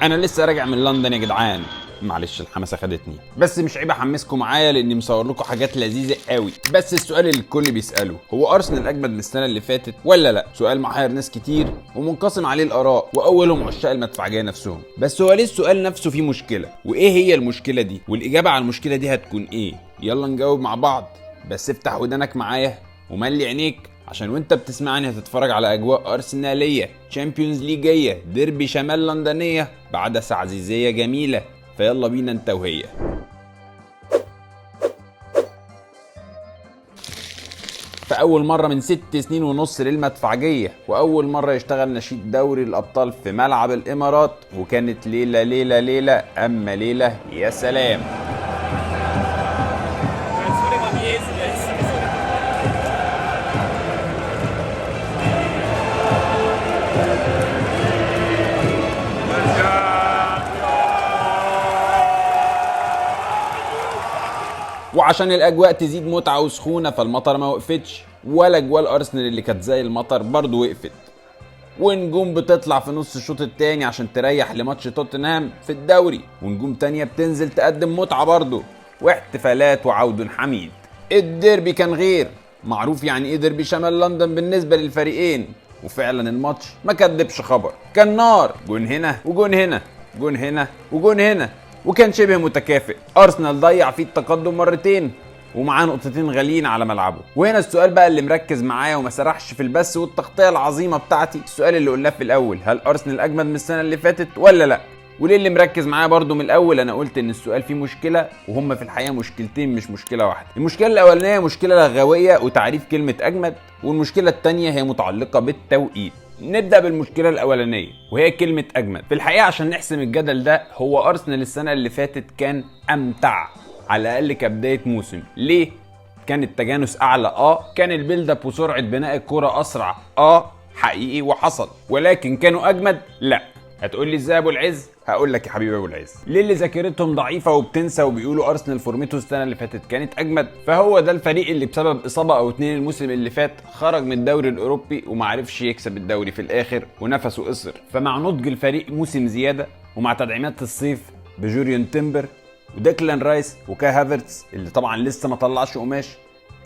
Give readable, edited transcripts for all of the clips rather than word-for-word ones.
انا لسه راجع من لندن يا جدعان. معلش الحماسه خدتني، بس مش عيب احمسكم معايا لاني مصور لكم حاجات لذيذه قوي. بس السؤال اللي الكل بيساله، هو ارسنال اجمد من السنه اللي فاتت ولا لا؟ سؤال محير ناس كتير ومنقسم عليه الاراء، واولهم عشاق المدفعجيه نفسهم. بس هو ليه السؤال نفسه فيه مشكله؟ وايه هي المشكله دي؟ والاجابه على المشكله دي هتكون ايه؟ يلا نجاوب مع بعض. بس افتح ودانك معايا وملي عينيك، عشان وانت بتسمعني هتتفرج على اجواء ارسناليه تشامبيونز ليجيه ديربي شمال لندنيه بعدسه عزيزيه جميله. فيلا بينا انت وهي. فأول مرة من 6 سنين ونص للمدفعجية، وأول مرة يشتغل نشيد دوري الأبطال في ملعب الإمارات، وكانت ليلة ليلة ليلة أما ليلة يا سلام. وعشان الاجواء تزيد متعه وسخونه، فالمطر ما وقفتش، ولا جوال ارسنال اللي كانت زي المطر برضه وقفت. ونجوم بتطلع في نص الشوط الثاني عشان تريح لماتش توتنهام في الدوري، ونجوم تانية بتنزل تقدم متعه برضه، واحتفالات وعود حميد. الديربي كان غير معروف يعني ايه ديربي شمال لندن بالنسبه للفريقين، وفعلا الماتش ما كدبش خبر، كان نار، جون هنا وجون هنا، جون هنا وجون هنا، وكان شبه متكافئ. ارسنال ضيع فيه التقدم مرتين ومعاه نقطتين غاليين على ملعبه. وهنا السؤال بقى اللي مركز معايا وما سرحش في البث والتغطيه العظيمه بتاعتي، السؤال اللي قلناه في الاول، هل ارسنال اجمد من السنه اللي فاتت ولا لا؟ وليه اللي مركز معايا برضو من الاول؟ انا قلت ان السؤال فيه مشكله، وهم في الحقيقه مشكلتين مش مشكله واحده. المشكله الاولانيه مشكله لغويه وتعريف كلمه اجمد، والمشكله الثانيه هي متعلقه بالتوقيت. نبدأ بالمشكلة الأولانية وهي كلمة أجمد. في الحقيقة عشان نحسم الجدل ده، هو أرسنال السنة اللي فاتت كان أمتع على الأقل كبداية موسم. ليه؟ كان التجانس أعلى، كان البيلد اب وسرعة بناء الكرة أسرع، حقيقي وحصل. ولكن كانوا أجمد؟ لا. هتقول لي ازاي يا ابو العز؟ هقول لك يا حبيبي ابو العز، ليه اللي ذاكرتهم ضعيفه وبتنسى وبيقولوا ارسنال فورمته السنه اللي فاتت كانت اجمد؟ فهو ده الفريق اللي بسبب اصابه او اتنين الموسم اللي فات خرج من الدوري الاوروبي وما عرفش يكسب الدوري في الاخر ونفسه قصر. فمع نضج الفريق موسم زياده، ومع تدعيمات الصيف بجوريون تيمبر وديكلان رايس وكاي هافرتز اللي طبعا لسه ما طلعش قماش،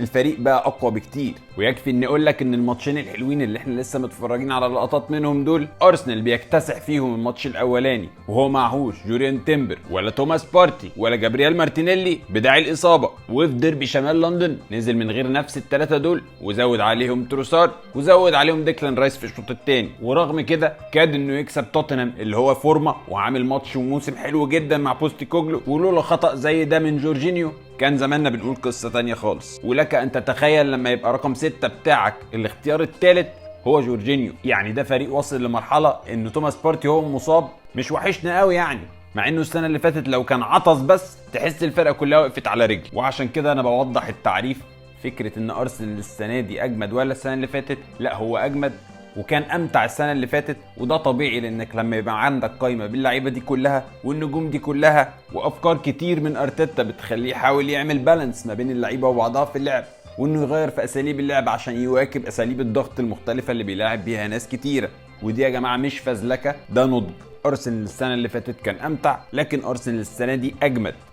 الفريق بقى اقوى بكتير. ويكفي اني اقول لك ان الماتشين الحلوين اللي احنا لسه متفرجين على لقطات منهم دول، ارسنال بيكتسح فيهم الماتش الاولاني وهو معهوش جوريان تيمبر ولا توماس بارتي ولا جابرييل مارتينيلي بداعي الاصابه. وفي ديربي شمال لندن نزل من غير نفس الثلاثه دول، وزود عليهم تروسار وزود عليهم ديكلان رايس في الشوط الثاني. ورغم كده كاد انه يكسب توتنهام اللي هو فورمه وعامل ماتش وموسم حلو جدا مع بوستيكوجلو، ولولا خطا زي ده من جورجينيو كان زماننا بنقول قصة تانية خالص. ولك ان تتخيل لما يبقى رقم 6 بتاعك الاختيار الثالث هو جورجينيو، يعني ده فريق وصل لمرحلة ان توماس بارتي هو مصاب مش وحشنا قوي يعني، مع انه السنة اللي فاتت لو كان عطس بس تحس الفرقة كلها وقفت على رجل. وعشان كده انا بوضح التعريف، فكرة ان ارسنال السنة دي اجمد ولا السنة اللي فاتت؟ لا، هو اجمد وكان امتع السنه اللي فاتت، وده طبيعي لانك لما يبقى عندك قايمه باللعيبه دي كلها والنجوم دي كلها وافكار كتير من ارتيتا بتخليه يحاول يعمل بالانس ما بين اللعيبه وبعضها في اللعب، وانه يغير في اساليب اللعب عشان يواكب اساليب الضغط المختلفه اللي بيلاعب بيها ناس كتيره. ودي يا جماعه مش فزلكه، ده نضج. ارسنال السنه اللي فاتت كان امتع، لكن ارسنال السنه دي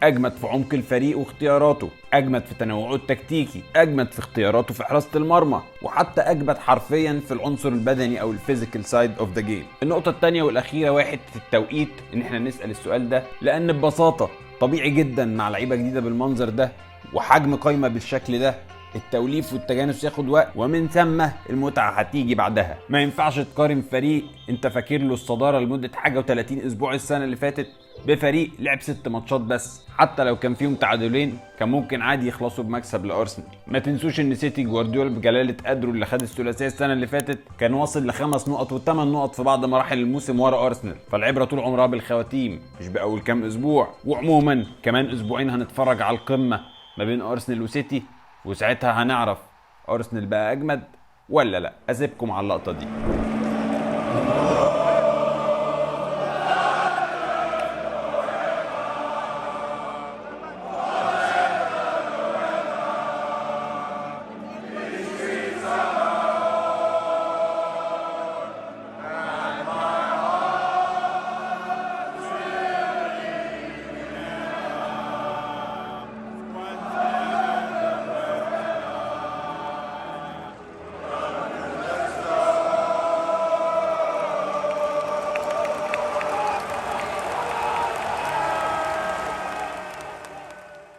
اجمد في عمق الفريق واختياراته، اجمد في تنوعه التكتيكي، اجمد في اختياراته في حراسه المرمى، وحتى اجمد حرفيا في العنصر البدني او الفيزيكال سايد اوف ذا جيم. النقطه الثانيه والاخيره واحد في التوقيت، ان احنا نسال السؤال ده لان ببساطه طبيعي جدا مع لعيبه جديده بالمنظر ده وحجم قايمه بالشكل ده التوليف والتجانس ياخد وقت، ومن ثم المتعه هتيجي بعدها. ما ينفعش تقارن فريق انت فاكر له الصداره لمده حاجه و30 اسبوع السنه اللي فاتت بفريق لعب 6 ماتشات بس، حتى لو كان فيهم تعادلين كان ممكن عادي يخلصوا بمكسب لارسنال. ما تنسوش ان سيتي جوارديولا بجلاله قدره اللي خد الثلاثيه السنه اللي فاتت كان واصل ل5 نقط و8 نقط في بعض مراحل الموسم ورا ارسنال. فالعبره طول عمرها بالخواتيم مش باول كام اسبوع. وعموما كمان اسبوعين هنتفرج على القمه ما بين ارسنال وسيتي، وساعتها هنعرف ارسنال بقى اجمد ولا لا. اسيبكم على اللقطه دي.